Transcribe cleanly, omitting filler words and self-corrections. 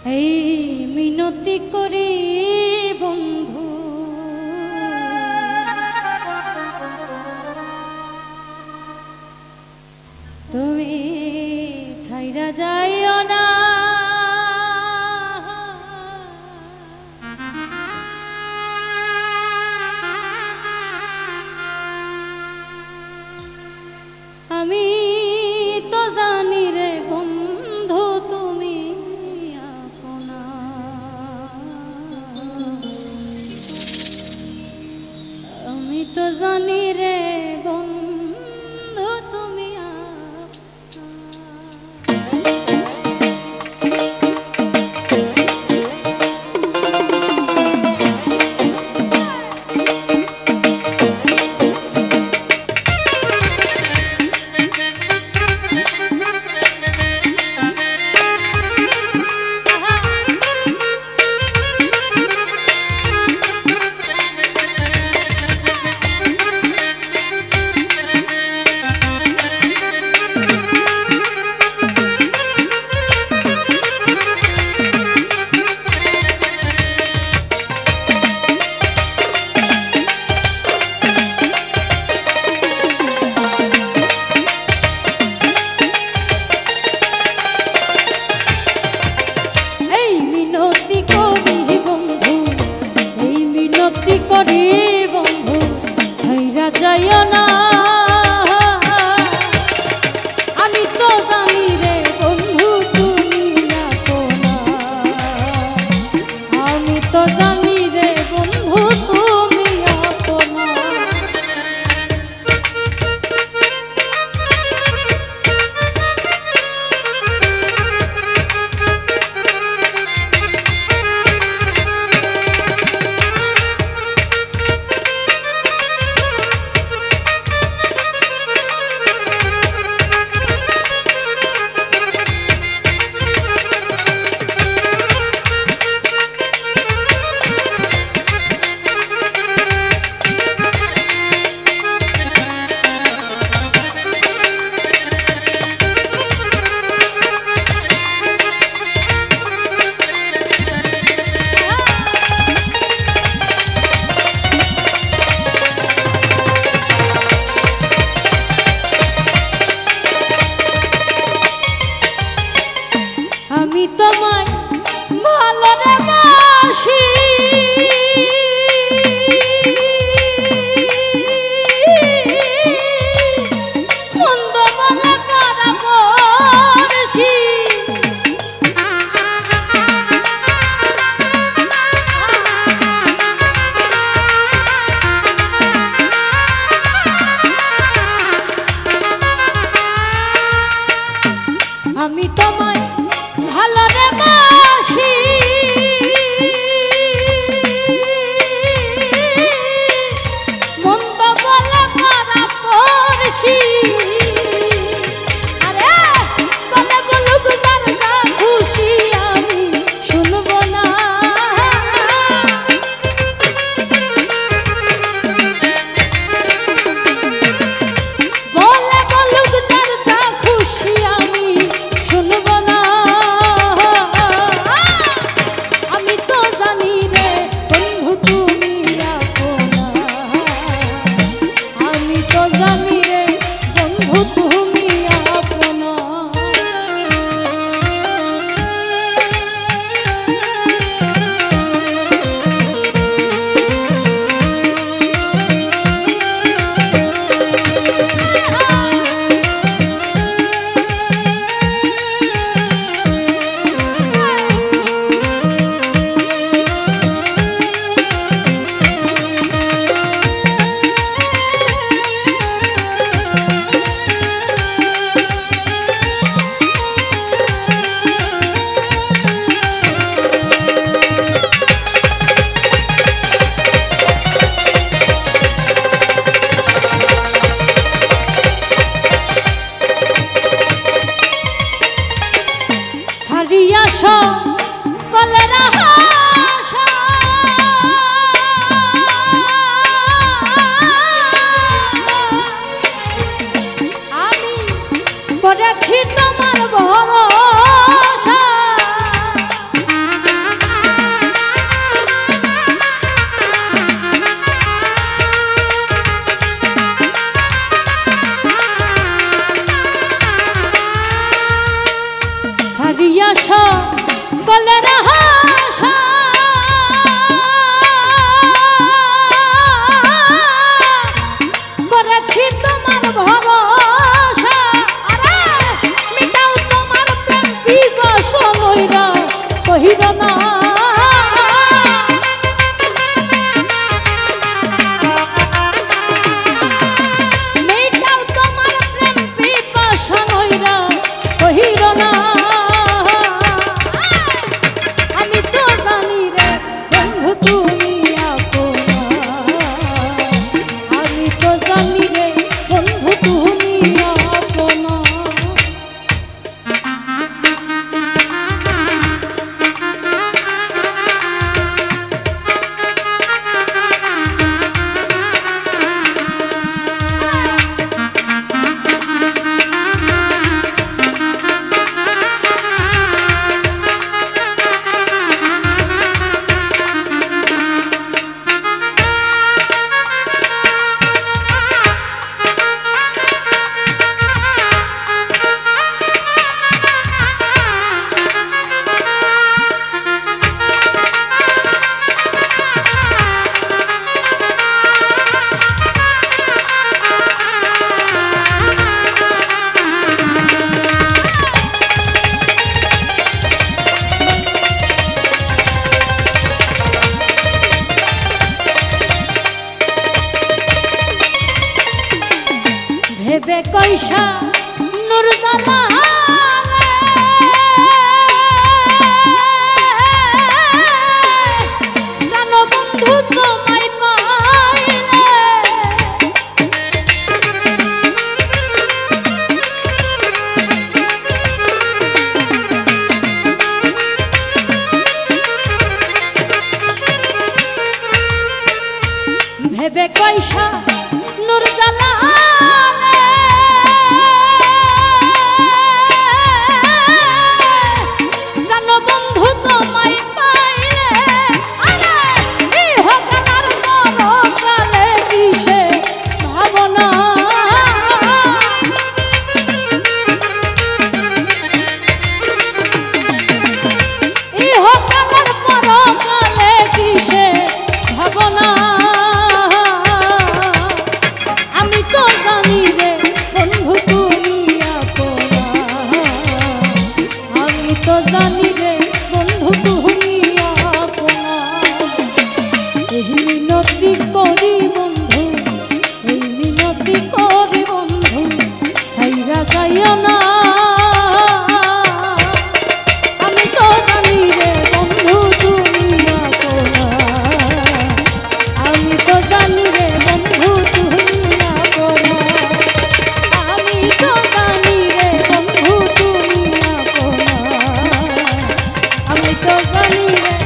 এই মিনতি করি বন্ধু তুমি ছাইরা যাইও না আমি তো জানি রে বন্ধু তুমি আপনা আমি তো জানি রে বন্ধু তুমি যাইও না আমি তো জানি রে বন্ধু তুমি আপনা আমি তো জানি রে বন্ধু তুমি আপনা আমি তোমায় ভালোরে বাসি মন্দ বলে পরামর্শী আমি তোমায় ভালোরে বাসি মন্দ বলে পরামর্শী আরে বলে বলুক যার যা খুশি আমি শুনবো না বলে বলুক যার যা খুশি আমি শুনবো না আমি তো জানি রে বন্ধু তুমি আপনা আমি তো জানি রে বন্ধু তুমি আপনা ছাড়িয়াছ কলের হাসা আমি করেছি তোমার ভরসা দিয়া সকলের আশা করেছি তোমার ভরসা আরে মিটাও তোমার প্রেম পিপাসা নৈরাশ কহিল না মিটাও তোমার প্রেম পিপাসা নৈরাশ কহিল না আমি তো জানি রে বন্ধু তুমি আপনা আমি তো জানি রে বন্ধু তুমি আপনা ভেবে কইসা নুরজালা প্রাণ বন্ধু তোমায় পাইলে ভেবে কইসা নুরজালা জানি রে বন্ধু তুমি আপনা এই মিনতি করি বন্ধু এই মিনতি করি বন্ধু ছাইরা যাইও না আমি তো জানি রে বন্ধু তুমি আপনা আমি তো জানি রে বন্ধু তুমি আপনা আমি তো জানি রে বন্ধু তুমি আপনা আমি তো জানি রে